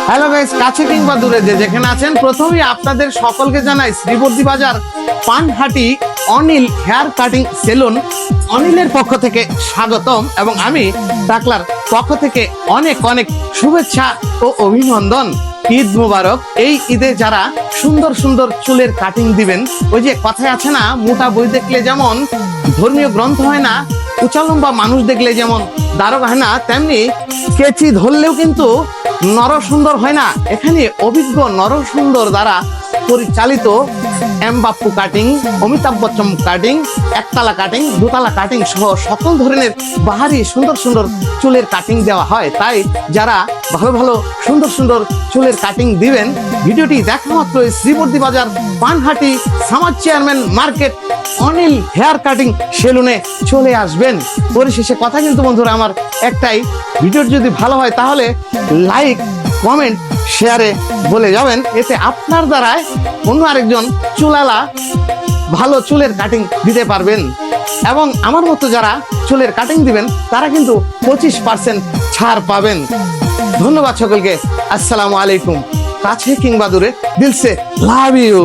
Hello guys, কাছে কিংবা দূরে যে যেখানে আছেন, প্রথমেই আপনাদের সকলকে জানাই শ্রীবর্দী বাজার পানহাটি অনিল হেয়ার কাটিং সেলুন অনিলের পক্ষ থেকে স্বাগতম এবং আমি টাকলার পক্ষ থেকে অনেক অনেক শুভেচ্ছা ও অভিনন্দন। ঈদ মুবারক। এই ঈদে যারা সুন্দর সুন্দর চুলের কাটিং দিবেন, ওই যে কথায় আছে না, মোটা বই দেখলে যেমন ধর্মীয় গ্রন্থ হয় না, উচালম্বা মানুষ দেখলে যেমন দারোগা হয় না, তেমনি কেচি ধরলেও কিন্তু নরসুন্দর হয় না। এখানে অভিজ্ঞ নরসুন্দর দ্বারা পরিচালিত এমবাপ্পু কাটিং, অমিতাভ বচ্চন কাটিং, একতলা কাটিং, দুতলা কাটিং সহ সকল ধরনের বাহারি সুন্দর সুন্দর চুলের কাটিং দেওয়া হয়। তাই যারা ভালো ভালো সুন্দর সুন্দর চুলের কাটিং দিবেন, ভিডিওটি দেখা মাত্রই শ্রীবর্দী বাজার পানহাটি সমাজ chairman market Anil hair cutting সেলুনে চলে আসবেন। পরিশেষে কথা কিন্তু বন্ধুরা আমার একটাই, ভিডিও যদি ভালো হয় তাহলে লাইক, কমেন্ট, শেয়ারে বলে যাবেন। এতে আপনার দ্বারায় অন্য আরেকজন চুলালা ভালো চুলের কাটিং দিতে পারবেন এবং আমার মতো যারা চুলের কাটিং দিবেন তারা কিন্তু 25% ছাড় পাবেন। ধন্যবাদ সকলকে। আসসালামু আলাইকুম। কাছে কিংবা দূরে, দিল সে লাভ ইউ।